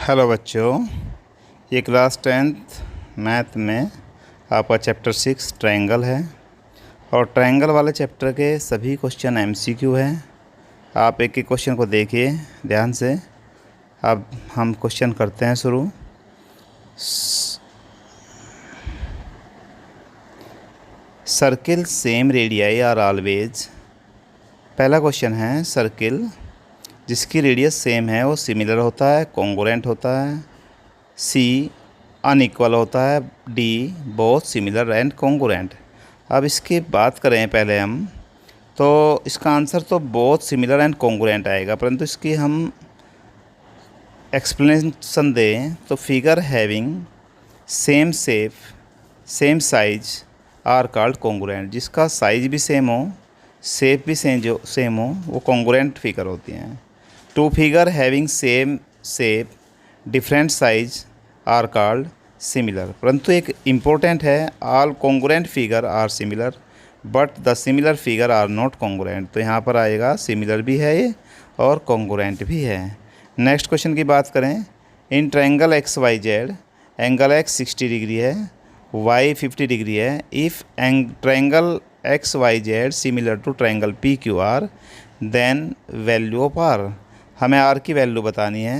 Hello बच्चों, ये class 10th math में आपका चैप्टर 6 ट्रायंगल है और ट्रायंगल वाले चैप्टर के सभी क्वेश्चन एमसीक्यू हैं। आप एक एक क्वेश्चन को देखिए ध्यान से। अब हम क्वेश्चन करते हैं शुरू। Circle same radii are always. पहला क्वेश्चन है, सर्किल जिसकी रेडियस सेम है वो सिमिलर होता है, कॉन्ग्रुएंट होता है। सी अनइक्वल होता है। D both similar and congruent. अब इसकी बात करें पहले हम, तो इसका आंसर तो बोथ सिमिलर एंड कॉन्ग्रुएंट आएगा, परंतु इसकी हम एक्सप्लेनेशन दें तो figure having same shape same size are called congruent. जिसका साइज भी सेम हो, शेप भी सेम हो, वो कॉन्ग्रुएंट फिगर होती हैं। Two figure having same shape different size are called similar. परंतु एक इम्पोर्टेंट है, all congruent figure are similar but the similar figure are not congruent. तो यहाँ पर आएगा सिमिलर भी है ये और कॉन्ग्रुएंट भी है। नेक्स्ट क्वेश्चन की बात करें, in triangle X Y Z angle X 60 degree है, वाई 50 डिग्री है। If triangle X Y Z similar to triangle P Q R then value of R. हमें आर की वैल्यू बतानी है,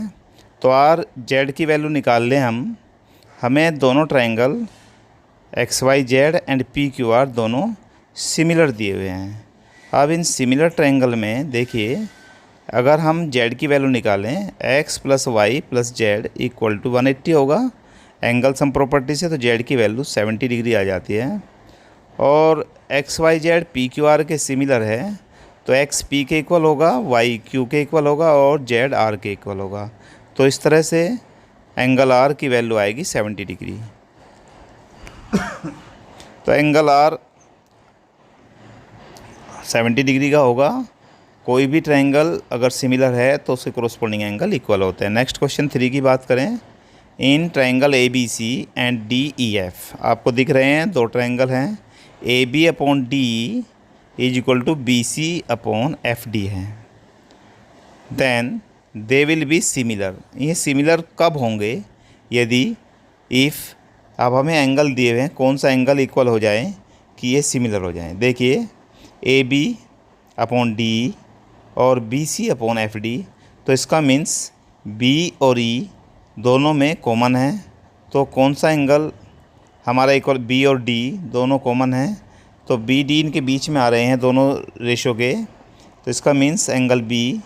तो आर जेड की वैल्यू निकाल लें हम। हमें दोनों triangle X Y Z and P Q R दोनों सिमिलर दिए हुए हैं। अब इन सिमिलर ट्रायंगल में देखिए, अगर हम जेड की वैल्यू निकालें, X plus Y plus Z equal to 180 होगा एंगल सम प्रॉपर्टी से, तो जेड की वैल्यू 70 डिग्री आ जाती है। और X Y Z P Q R के सिमिलर है, तो एक्स पी के इक्वल होगा, वाई क्यू के इक्वल होगा और जेड आर के इक्वल होगा। तो इस तरह से एंगल आर की वैल्यू आएगी 70 डिग्री। तो एंगल आर 70 डिग्री का होगा। कोई भी ट्रायंगल अगर सिमिलर है तो उसके कोरोस्पोंडिंग एंगल इक्वल होते हैं। नेक्स्ट क्वेश्चन 3 की बात करें, in triangle A B C and D E F. आपको दिख रहे हैं दो ट्रायंगल हैं, A B upon D is equal to B C upon F D है। Then they will be similar. ये सिमिलर कब होंगे? यदि इफ़, अब हमें एंगल दिए हुए हैं, कौन सा एंगल इक्वल हो जाए कि ये सिमिलर हो जाए। देखिए, ए बी अपॉन डी और B C upon F D, तो इसका मीन्स बी और ई दोनों में कॉमन है। तो कौन सा एंगल हमारा इक्वल, बी और डी दोनों कॉमन है, तो बी डी इनके बीच में आ रहे हैं दोनों रेशो के, तो इसका means angle B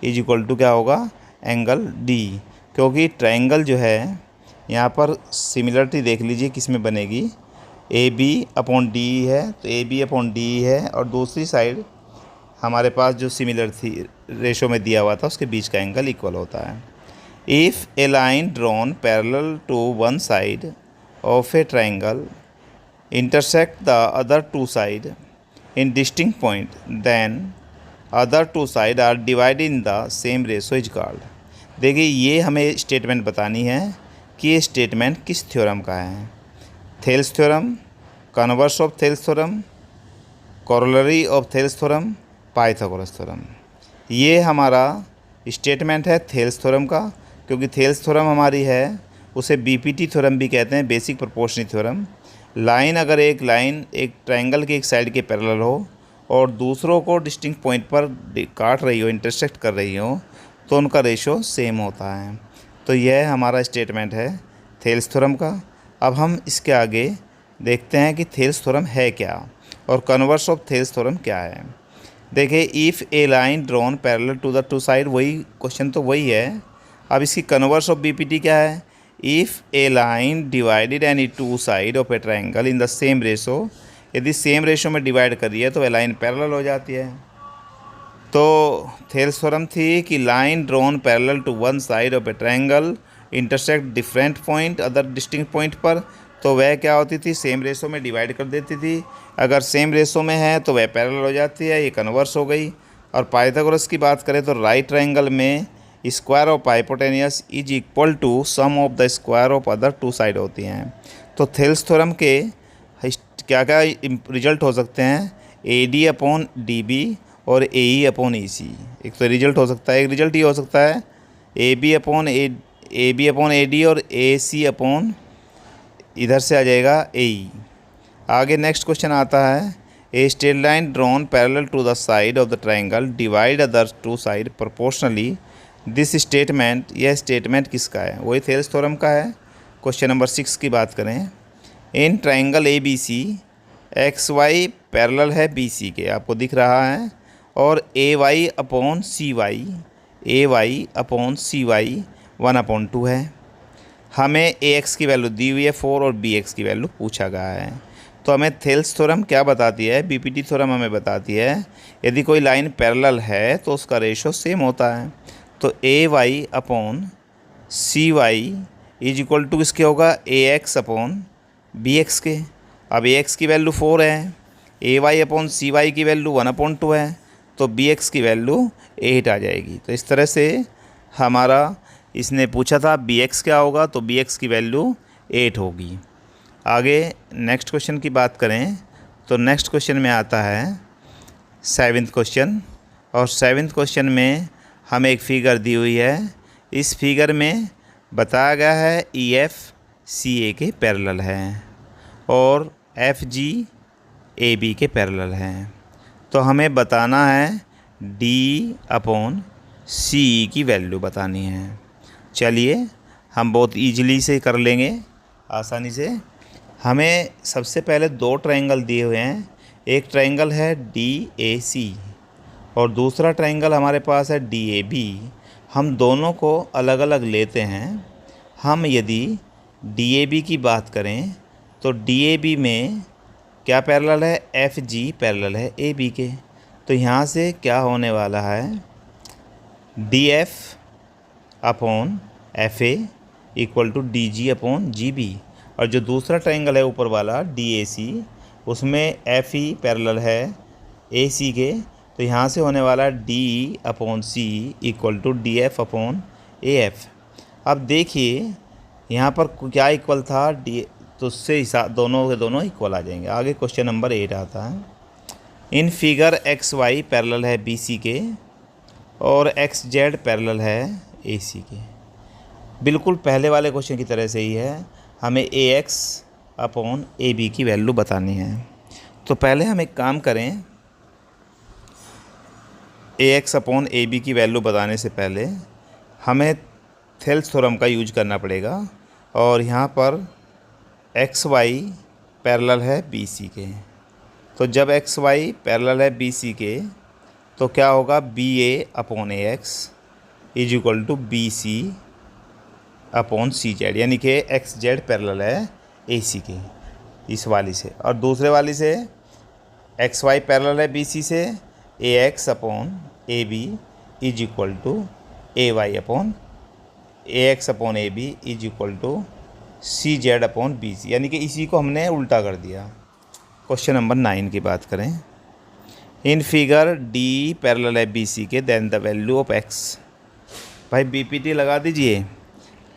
is equal to क्या होगा, एंगल डी। क्योंकि ट्रायंगल जो है यहाँ पर सिमिलरिटी देख लीजिए किस में बनेगी, ए बी अपॉन डी है, तो ए बी अपॉन डी है और दूसरी साइड हमारे पास जो सिमिलर थी रेशो में दिया हुआ था उसके बीच का एंगल इक्वल होता है। If a line drawn parallel to one side of a triangle intersect the other two side in distinct point, then other two side are divided in the same ratio is called। देखिए, ये हमें statement बतानी है कि ये statement किस theorem का है। Thales theorem, converse of Thales theorem, corollary of Thales theorem, Pythagoras theorem. ये हमारा स्टेटमेंट है थेल्स थ्योरम का, क्योंकि थेल्स थ्योरम हमारी है, उसे बीपीटी थ्योरम भी कहते हैं, बेसिक प्रोपोर्शनल थ्योरम। लाइन, अगर एक लाइन एक ट्रायंगल की एक साइड के पैरेलल हो और दूसरों को डिस्टिंक्ट पॉइंट पर काट रही हो, इंटरसेक्ट कर रही हो, तो उनका रेशो सेम होता है। तो यह हमारा स्टेटमेंट है थेल्स थ्योरम का। अब हम इसके आगे देखते हैं कि थेल्स थ्योरम है क्या और कन्वर्स ऑफ थेल्स थ्योरम क्या है। देखिए, if a line drawn parallel to the two side, वही क्वेश्चन तो वही है। अब इसकी कन्वर्स ऑफ बीपीटी क्या है, if a line divided any two side of a triangle in the same ratio, यदि सेम रेशो में डिवाइड करिए तो ए लाइन पैरेलल हो जाती है। तो थेल्स थ्योरम थी कि line drawn parallel to one side of a triangle intersect different point other distinct point पर, तो वह क्या होती थी, सेम रेशो में डिवाइड कर देती थी। अगर सेम रेशो में है तो वह पैरेलल हो जाती है, ये कन्वर्स हो गई। और पाइथागोरस की बात करें तो राइट ट्रायंगल में square of hypotenuse is equal to sum of the square of other two side होती हैं। तो थेल्स थ्योरम के क्या क्या रिजल्ट हो सकते हैं, A D upon D B और ए ई अपॉन ई सी। एक तो रिजल्ट हो सकता है, एक रिजल्ट ये हो सकता है A B upon A A B upon A D और ए सी अपॉन इधर से आ जाएगा ए ई। आगे नेक्स्ट क्वेश्चन आता है, a straight line drawn parallel to the side of the triangle divide other two side proportionally, this statement, यह statement किसका है? वही थेल्स थ्योरम का है। क्वेश्चन नंबर 6 की बात करें, in triangle A B C X Y parallel है बी सी के, आपको दिख रहा है, और A Y upon C Y, A Y upon C Y 1/2 है। हमें ए एक्स की वैल्यू दी हुई है 4 और बी एक्स की वैल्यू पूछा गया है। तो हमें थेल्स थ्योरम क्या बताती है, बीपीटी थ्योरम हमें बताती है, यदि कोई लाइन पैरेलल है तो उसका रेशो सेम होता है। तो A Y upon C Y is equal to किसके होगा, A X upon B X के। अब ए एक्स की वैल्यू 4 है, A Y upon C Y की वैल्यू 1/2 है, तो बी एक्स की वैल्यू 8 आ जाएगी। तो इस तरह से हमारा, इसने पूछा था बी एक्स क्या होगा, तो बी एक्स की वैल्यू 8 होगी। आगे नेक्स्ट क्वेश्चन की बात करें तो नेक्स्ट क्वेश्चन में आता है 7th क्वेश्चन, और 7th क्वेश्चन में हमें एक फिगर दी हुई है। इस फिगर में बताया गया है ई एफ सी ए के पैरेलल है और एफ जी ए बी के पैरेलल हैं। तो हमें बताना है डी अपॉन सी की वैल्यू बतानी है। चलिए हम बहुत ईजिली से कर लेंगे, आसानी से। हमें सबसे पहले 2 ट्रायंगल दिए हुए हैं, एक ट्रायंगल है डी ए सी और दूसरा ट्रायंगल हमारे पास है डी ए बी। हम दोनों को अलग अलग लेते हैं। हम यदि डी ए बी की बात करें तो डी ए बी में क्या पैरेलल है, एफ जी पैरेलल है ए बी के। तो यहाँ से क्या होने वाला है, D F upon F A equal to D G upon G B. और जो दूसरा ट्रायंगल है ऊपर वाला डी ए सी, उसमें एफ ई पैरेलल है ए सी के। तो यहाँ से होने वाला D upon C equal to D F upon A F. अब देखिए यहाँ पर क्या इक्वल था, डी, तो उससे हिसाब दोनों के दोनों इक्वल आ जाएंगे। आगे क्वेश्चन नंबर 8 आता है, in figure X Y parallel है बी सी के और एक्स जेड पैरेलल है ए सी के। बिल्कुल पहले वाले क्वेश्चन की तरह से ही है, हमें ए एक्स अपॉन ए बी की वैल्यू बतानी है। तो पहले हम एक काम करें, ए एक्स अपॉन ए बी की वैल्यू बताने से पहले हमें थेल्स थ्योरम का यूज करना पड़ेगा। और यहाँ पर एक्स वाई पैरेलल है बी सी के। तो जब एक्स वाई पैरेलल है बी सी के तो क्या होगा, B A upon A X is equal to B C upon C Z, यानी कि एक्स जेड पैरेलल है ए सी के इस वाली से। और दूसरे वाली से एक्स वाई पैरेलल है बी सी से, A X upon A B is equal to A Y upon A X upon A B is equal to C Z upon B C, यानी कि इसी को हमने उल्टा कर दिया। क्वेश्चन नंबर 9 की बात करें, इन फिगर डी पैरेलल है बी सी के, then the value of X. भाई बीपीटी लगा दीजिए।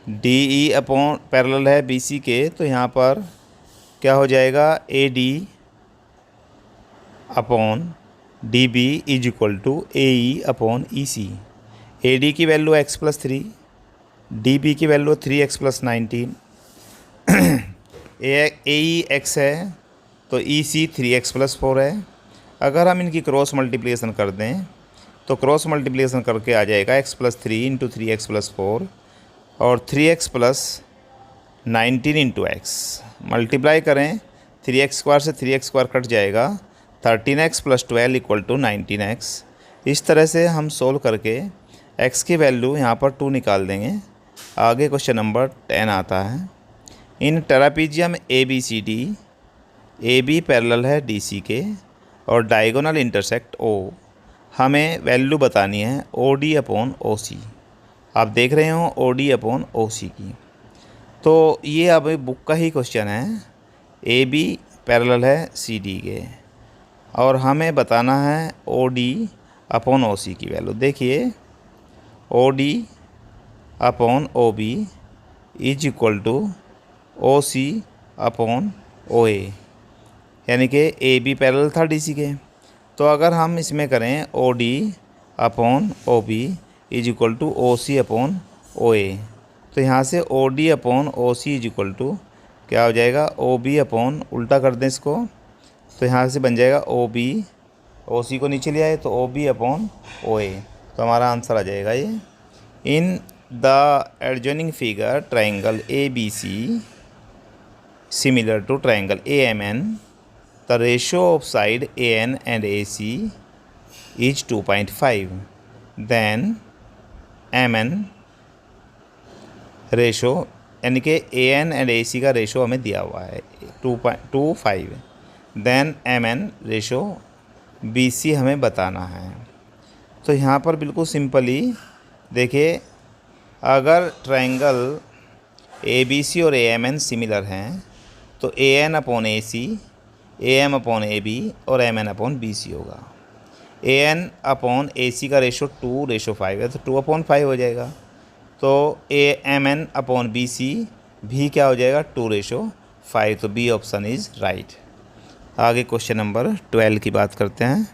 डी ई अपॉन पैरेलल है बी सी के, तो यहाँ पर क्या हो जाएगा, A D upon D B is equal to A E upon E C. A D की वैल्यू x+3, डी बी की value 3x + 19, A E X है तो ई सी 3x + 4 है। अगर हम इनकी क्रॉस मल्टीप्लिकेशन कर दें तो क्रॉस मल्टीप्लिकेशन करके आ जाएगा x+3 × 3x + 4 और 3x + 19 × x। मल्टीप्लाई करें 3x² से 3x² कट जाएगा, 13x + 12 = 19x। इस तरह से हम सोल्व करके x की वैल्यू यहाँ पर 2 निकाल देंगे। आगे क्वेश्चन नंबर 10 आता है, in trapezium A B C D, A B parallel है डी सी के और डायगोनल इंटरसेक्ट ओ। हमें वैल्यू बतानी है ओ डी अपॉन ओ सी। आप देख रहे हो ओ डी अपॉन ओ सी की। तो ये अब बुक का ही क्वेश्चन है, ए बी पैरेलल है सी डी के और हमें बताना है ओ डी अपॉन ओ सी की वैल्यू। देखिए O D upon O B is equal to O C upon O A, यानी कि ए बी पैरेलल था डी सी के। तो अगर हम इसमें करें O D upon O B is equal to O C upon O A, तो यहाँ से O D upon O C is equal to क्या हो जाएगा, ओ बी अपॉन, उल्टा कर दें इसको, तो यहाँ से बन जाएगा ओ बी, ओ सी को नीचे ले आए तो O B upon O A. तो हमारा आंसर आ जाएगा ये। In the adjoining figure triangle A B C similar to triangle A M N, the ratio of side A N and A C is 2.5, then M N ratio, यानी कि ए N and A सी का ratio हमें दिया हुआ है 2.25, then M N ratio B C हमें बताना है। तो यहाँ पर बिल्कुल सिंपली देखिए, अगर ट्रायंगल ए बी सी और ए एम एन सिमिलर हैं तो A N upon A C, A M upon A B और M N upon B C होगा। ए एन अपॉन ए सी का रेशो 2:5 है तो 2/5 हो जाएगा। तो A M N upon B C भी क्या हो जाएगा, 2:5। तो बी ऑप्शन इज़ राइट। आगे क्वेश्चन नंबर 12 की बात करते हैं।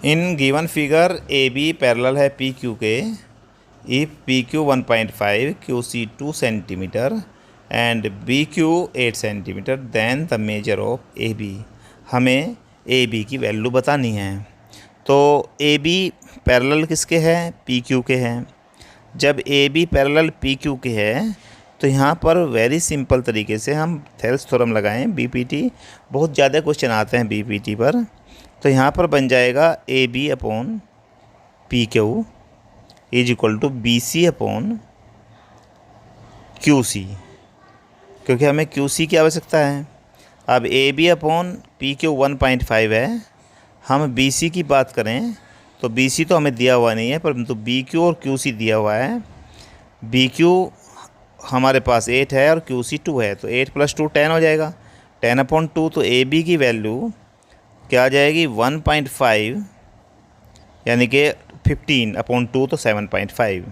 In given figure A B parallel है पी क्यू के, if P Q 1.5, Q C 2 centimetre and B Q 8 centimetre, then the measure of A B. हमें ए बी की value बतानी है। तो ए बी पैरेलल किसके हैं, पी क्यू के हैं। जब A B parallel P Q के है तो यहाँ पर वेरी सिंपल तरीके से हम थेल्स थ्योरम लगाएं। बीपीटी बहुत ज़्यादा क्वेश्चन आते हैं बीपीटी पर। तो यहाँ पर बन जाएगा A B upon P Q is equal to B C upon Q C, क्योंकि हमें क्यू सी की आवश्यकता है। अब A B upon P Q 1.5 है, हम बी सी की बात करें तो बी सी तो हमें दिया हुआ नहीं है, परंतु बी क्यू और क्यू सी दिया हुआ है। बी क्यू हमारे पास 8 है और क्यू सी 2 है, तो 8 + 2 10 हो जाएगा, 10/2। तो ए बी की वैल्यू क्या आ जाएगी, 1.5, यानी कि 15/2 तो 7.5।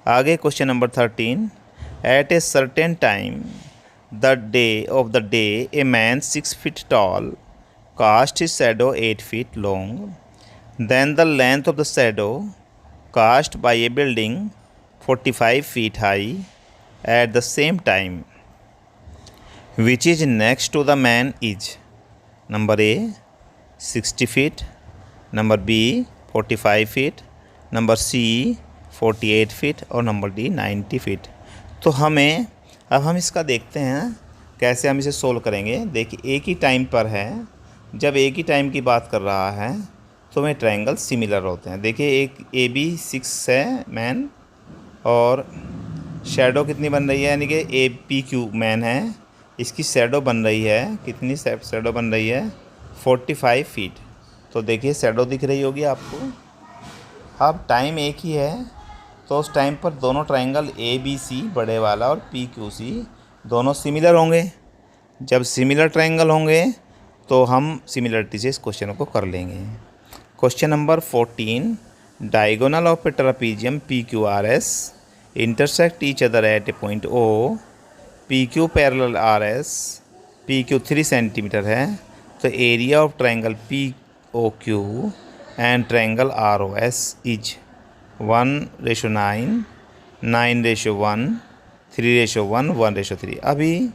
आगे question number 13, at a certain time the day of the day a man 6 feet tall cast his shadow 8 feet long, then the length of the shadow cast by a building 45 feet high at the same time, which is next to the man is number A 60 feet, number B 45 feet, number C 48 feet और number D 90 feet. तो हमें अब हम इसका देखते हैं कैसे हम इसे सोल्व करेंगे। देखिए एक ही टाइम पर है, जब एक ही टाइम की बात कर रहा है तो हमें ट्रायंगल सिमिलर होते हैं। देखिए एक ए बी 6 है मैन, और शैडो कितनी बन रही है, यानी कि ए पी क्यू मैन है, इसकी शैडो बन रही है, कितनी शैडो बन रही है, 45 फीट। तो देखिए शैडो दिख रही होगी आपको। अब टाइम एक ही है तो उस टाइम पर दोनों ट्रायंगल ए बी सी बड़े वाला और पी क्यू सी दोनों सिमिलर होंगे। जब सिमिलर ट्रायंगल होंगे तो हम सिमिलरिटी से इस क्वेश्चन को कर लेंगे। Question number 14, diagonal of a trapezium P Q R S intersect each other at a point O, P Q parallel R S, P Q 3 centimetre है, तो area of triangle P O Q and triangle ROS is 1:9, 9:1, 3:1, 1:3। अभी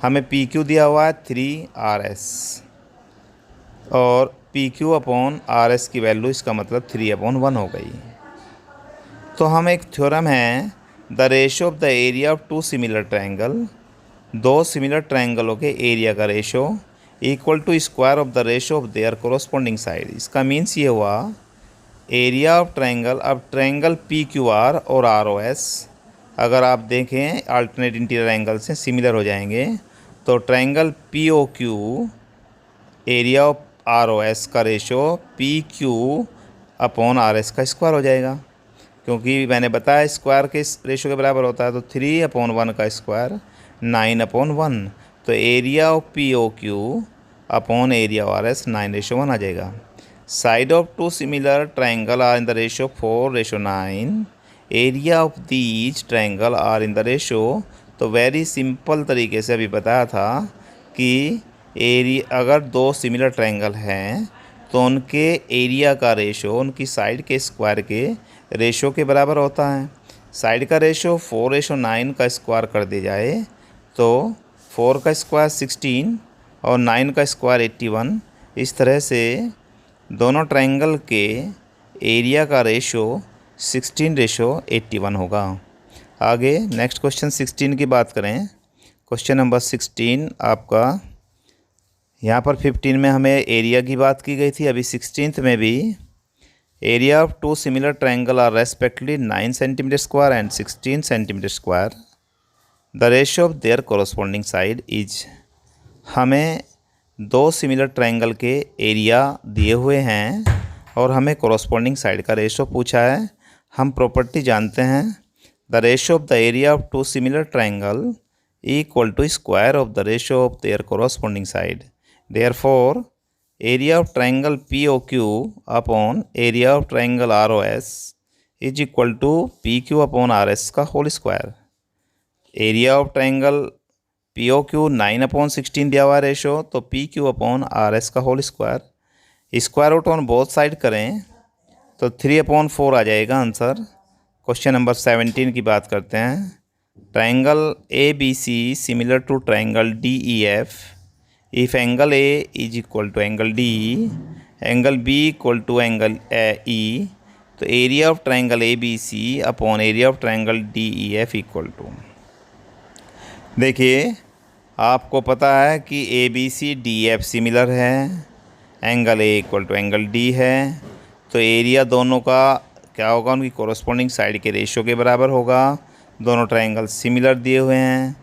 हमें PQ दिया हुआ है 3RS और PQ upon RS की value, इसका मतलब 3/1 हो गई। तो हम एक थ्योरम है, the ratio of the area of 2 similar triangle, 2 similar ट्रायंगलों के एरिया का ratio equal to square of the ratio of their corresponding side. इसका मीन्स ये हुआ एरिया ऑफ ट्रायंगल, अब ट्रायंगल पी क्यू आर और आर ओ एस अगर आप देखें अल्टरनेट इंटीरियर एंगल से सिमिलर हो जाएंगे, तो triangle P O Q area of R O S का ratio P Q upon R S का स्क्वायर हो जाएगा, क्योंकि मैंने बताया स्क्वायर के रेशो के बराबर होता है। तो 3/1 का स्क्वायर 9/1, तो area of P O Q upon area of R S 9:1 आ जाएगा। Side of 2 similar triangle are in the ratio 4:9, area of these triangle are in the ratio. तो वेरी सिंपल तरीके से अभी बताया था कि एरिया अगर 2 सिमिलर ट्रायंगल हैं तो उनके एरिया का रेशो उनकी साइड के स्क्वायर के रेशो के बराबर होता है। साइड का रेशो 4:9 का स्क्वायर कर दिया जाए तो 4 का स्क्वायर 16 और 9 का स्क्वायर 81। इस तरह से दोनों ट्रायंगल के एरिया का रेशो 16:81 होगा। आगे नेक्स्ट क्वेश्चन 16 की बात करें। क्वेश्चन नंबर 16 आपका, यहाँ पर 15 में हमें एरिया की बात की गई थी, अभी 16th में भी area of two similar triangle are respectively 9 centimetre square and 16 centimetre square. The ratio of their corresponding side is. हमें दो सिमिलर ट्रायंगल के एरिया दिए हुए हैं और हमें कोरोस्पोंडिंग साइड का रेशो पूछा है। हम प्रॉपर्टी जानते हैं, the ratio of the area of two similar triangle equal to square of the ratio of their corresponding side. Therefore area of triangle POQ upon area of triangle ROS is equal to PQ upon RS का whole square. Area of triangle POQ 9/16 दिया हुआ ratio, तो PQ upon RS का whole square. Square root on both side करें तो 3/4 आ जाएगा answer. Question number 17 की बात करते हैं। Triangle ABC similar to triangle DEF if angle A is equal to angle D, angle B equal to angle E, तो area of triangle ABC upon area of triangle DEF equal to, देखिए आपको पता है कि ABC DF similar है, angle A equal to angle D है, तो area दोनों का क्या होगा, उनकी कोरोस्पोंडिंग साइड के रेशियो के बराबर होगा। दोनों ट्रायंगल सिमिलर दिए हुए हैं।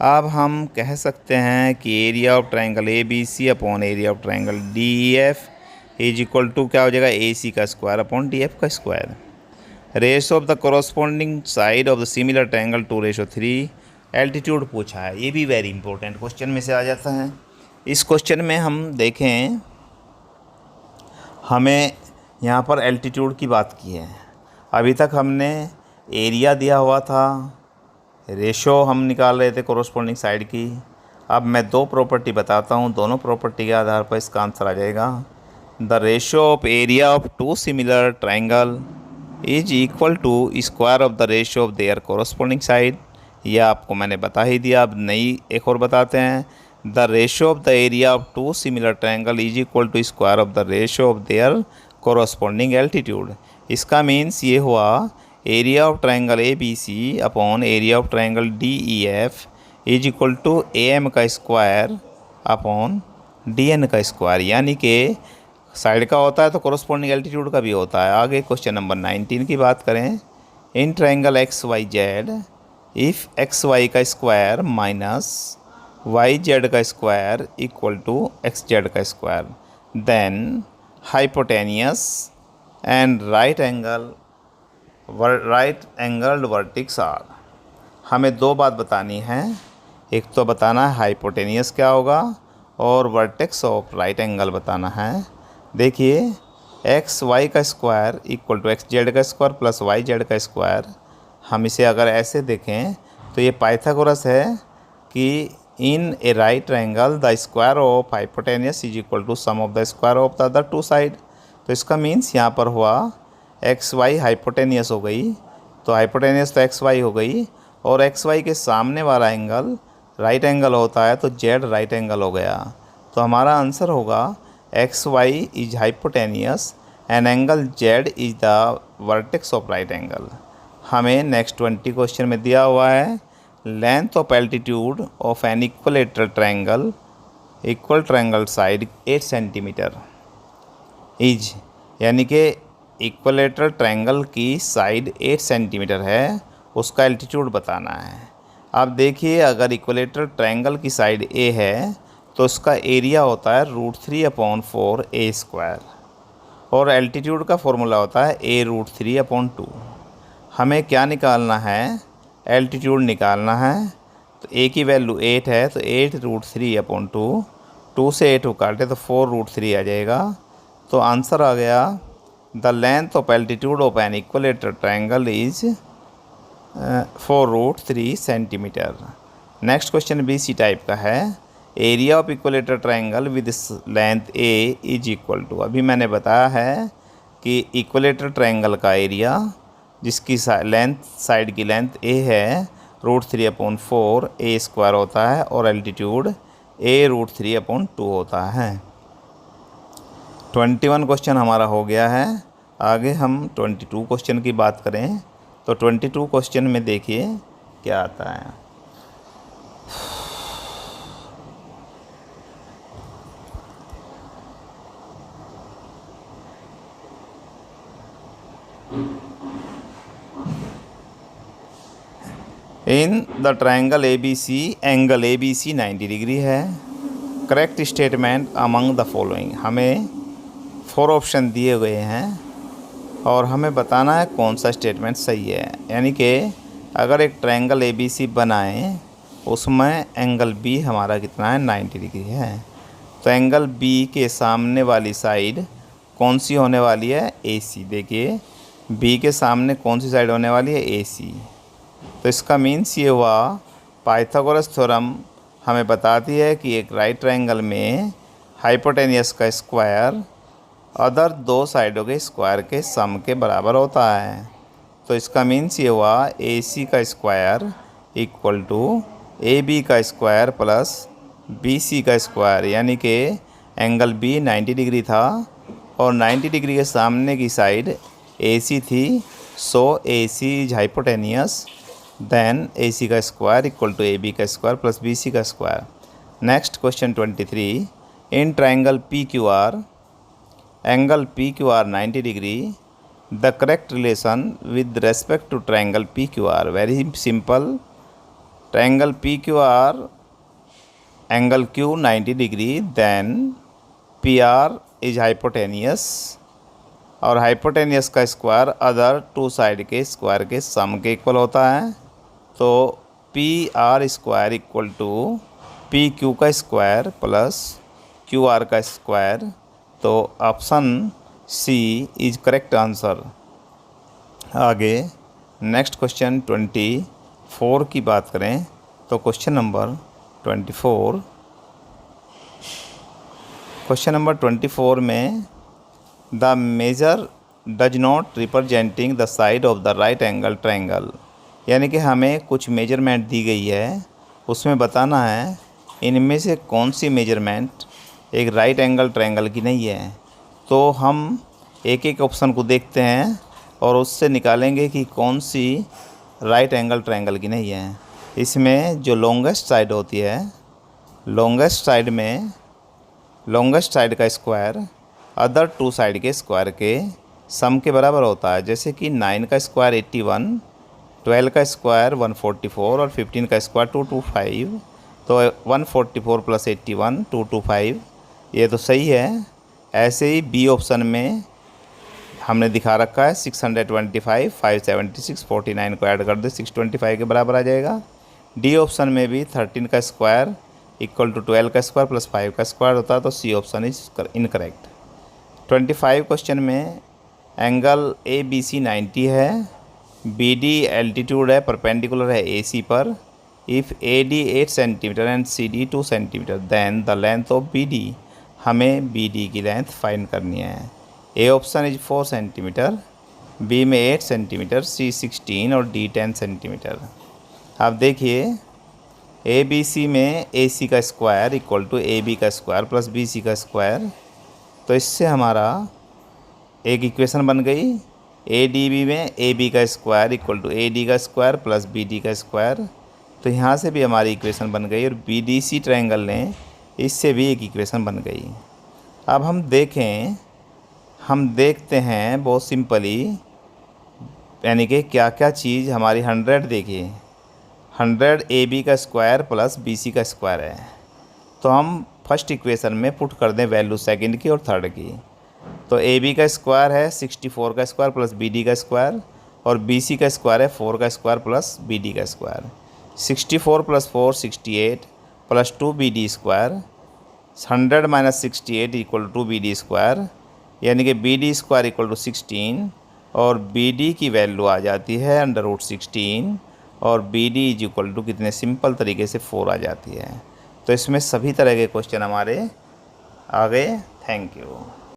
अब हम कह सकते हैं कि area of triangle ABC upon area of triangle DEF is equal to क्या हो जाएगा, AC का स्क्वायर अपॉन DF का square. Ratio of the corresponding side of the similar triangle 2:3। Altitude पूछा है, ये भी वेरी इंपॉर्टेंट क्वेश्चन में से आ जाता है। इस क्वेश्चन में हम देखें, हमें यहाँ पर एल्टीट्यूड की बात की है। अभी तक हमने एरिया दिया हुआ था, रेशो हम निकाल रहे थे कोरोस्पोंडिंग साइड की। अब मैं दो प्रॉपर्टी बताता हूँ, दोनों प्रॉपर्टी के आधार पर इसका आंसर आ जाएगा। The ratio of area of two similar triangle is equal to square of the ratio of their corresponding side. यह आपको मैंने बता ही दिया, अब नई एक और बताते हैं। The ratio of the area of two similar triangle is equal to square of the ratio of their corresponding altitude. इसका मीन्स ये हुआ area of triangle ABC upon area of triangle DEF is equal to AM का square upon DN का square, यानी कि side का होता है तो कोरोस्पोंडिंग एल्टीट्यूड का भी होता है। आगे क्वेश्चन नंबर 19 की बात करें। In triangle XYZ if XY का स्क्वायर माइनस YZ का स्क्वायर इक्वल टू XZ का square, then hypotenuse and right angled vertex are. हमें दो बात बतानी है, एक तो बताना है हाइपोटेनियस क्या होगा और वर्टेक्स ऑफ राइट एंगल बताना है। देखिए XY का स्क्वायर इक्वल टू XZ का स्क्वायर प्लस YZ का स्क्वायर। हम इसे अगर ऐसे देखें तो ये पाइथागोरस है कि in a right angle the square of hypotenuse is equal to sum of the square of the other two side. तो इसका मीन्स यहाँ पर हुआ XY हाइपोटेनियस हो गई, तो हाइपोटेनियस तो XY हो गई, और XY के सामने वाला एंगल राइट एंगल होता है तो Z राइट एंगल हो गया। तो हमारा आंसर होगा XY is hypotenuse and angle Z is the vertex of right angle. हमें नेक्स्ट 20 क्वेश्चन में दिया हुआ है length of altitude of an equilateral triangle, equal triangle side 8 centimetre is, यानी कि इक्वलेटरल ट्रायंगल की साइड 8 सेंटीमीटर है, उसका एल्टीट्यूड बताना है। अब देखिए अगर इक्वलेटरल ट्रायंगल की साइड A है तो उसका एरिया होता है √3/4A² और एल्टीट्यूड का फॉर्मूला होता है A√3/2। हमें क्या निकालना है, एल्टीट्यूड निकालना है। तो A की वैल्यू 8 है तो 8√3/2, 2 से 8 को काटे तो 4√3 आ जाएगा। तो आंसर आ गया the length of altitude of an equilateral triangle is 4√3 centimetre. Next question BC type का है। Area of equilateral triangle with length A is equal to, अभी मैंने बताया है कि इक्विलेटरल ट्रायंगल का एरिया जिसकी साइड की लेंथ ए है √3/4 ए स्क्वायर होता है और एल्टीट्यूड a√3/2 होता है। 21 क्वेश्चन हमारा हो गया है। आगे हम 22 क्वेश्चन की बात करें तो 22 क्वेश्चन में देखिए क्या आता है। In the triangle ABC angle ABC 90 degree है। Correct statement among the following, हमें 4 ऑप्शन दिए हुए हैं और हमें बताना है कौन सा स्टेटमेंट सही है। यानी कि अगर एक ट्रायंगल ABC बनाएं उसमें एंगल B हमारा कितना है 90 डिग्री है, तो एंगल B के सामने वाली साइड कौन सी होने वाली है AC। देखिए B के सामने कौन सी साइड होने वाली है AC, तो इसका मीन्स ये हुआ पाइथागोरस थ्योरम हमें बताती है कि एक राइट ट्रायंगल में हाइपोटेनियस का स्क्वायर अदर दो साइडों के स्क्वायर के सम के बराबर होता है। तो इसका मीन्स ये हुआ AC का स्क्वायर इक्वल टू AB का स्क्वायर प्लस BC का स्क्वायर, यानी कि एंगल B 90 डिग्री था और 90 डिग्री के सामने की साइड AC थी, so AC is hypotenuse, then AC का स्क्वायर इक्वल टू AB का स्क्वायर प्लस BC का square. Next question 23, in triangle PQR angle PQR 90 degree, the correct relation with respect to triangle PQR। Very simple, triangle PQR angle Q 90 degree, then PR is hypotenuse और hypotenuse का square other two side के square के sum के equal होता है। तो PR square equal to PQ का square plus QR का स्क्वायर, तो option C is correct answer. आगे नेक्स्ट क्वेश्चन 24 की बात करें तो क्वेश्चन नंबर 24 में the measure does not representing the side of the right angle triangle, यानी कि हमें कुछ मेजरमेंट दी गई है, उसमें बताना है इनमें से कौन सी मेजरमेंट एक राइट एंगल ट्रायंगल की नहीं है। तो हम एक एक ऑप्शन को देखते हैं और उससे निकालेंगे कि कौन सी राइट एंगल ट्रायंगल की नहीं है। इसमें जो लॉन्गेस्ट साइड होती है, लॉन्गेस्ट साइड का स्क्वायर अदर टू साइड के स्क्वायर के सम के बराबर होता है। जैसे कि 9 का स्क्वायर 81, 12 का स्क्वायर 144 और 15 का स्क्वायर 225, तो 144 प्लस 81 225, ये तो सही है। ऐसे ही बी ऑप्शन में हमने दिखा रखा है 625, 576, 49 को ऐड कर दे 625 के बराबर आ जाएगा। डी ऑप्शन में भी 13 का स्क्वायर इक्वल टू 12 का स्क्वायर प्लस 5 का स्क्वायर होता है, तो सी ऑप्शन इज इनकरेक्ट। 25 क्वेश्चन में एंगल ABC 90 है, BD एल्टीट्यूड है, परपेंडिकुलर है AC पर। If AD 8 centimetre and CD 2 centimetre, then the length of BD, हमें BD की लेंथ फाइंड करनी है। A option is 4 centimetre, B में 8 सेंटीमीटर, C 16 और D 10 सेंटीमीटर। अब देखिए ABC में AC का स्क्वायर इक्वल टू AB का स्क्वायर प्लस BC का स्क्वायर, तो इससे हमारा एक इक्वेशन बन गई। ADB में AB का स्क्वायर इक्वल टू AD का स्क्वायर प्लस BD का स्क्वायर, तो यहाँ से भी हमारी इक्वेशन बन गई और BDC ट्रायंगल ने इससे भी एक इक्वेशन बन गई। अब हम देखते हैं बहुत सिंपली, यानी कि क्या क्या चीज़ हमारी 100 देखिए 100 AB का स्क्वायर प्लस BC का स्क्वायर है, तो हम फर्स्ट इक्वेशन में पुट कर दें वैल्यू सेकंड की और थर्ड की। तो AB का स्क्वायर है 64 का स्क्वायर प्लस BD का स्क्वायर और BC का स्क्वायर है 4 का स्क्वायर प्लस BD का square. 64 plus 4 68 plus 2 BD square, 100 minus 68 equal to BD square, यानी कि BD स्क्वायर इक्वल टू 16 और BD की वैल्यू आ जाती है √16 और BD इज इक्वल टू कितने सिंपल तरीके से 4 आ जाती है। तो इसमें सभी तरह के क्वेश्चन हमारे आ गए। Thank you.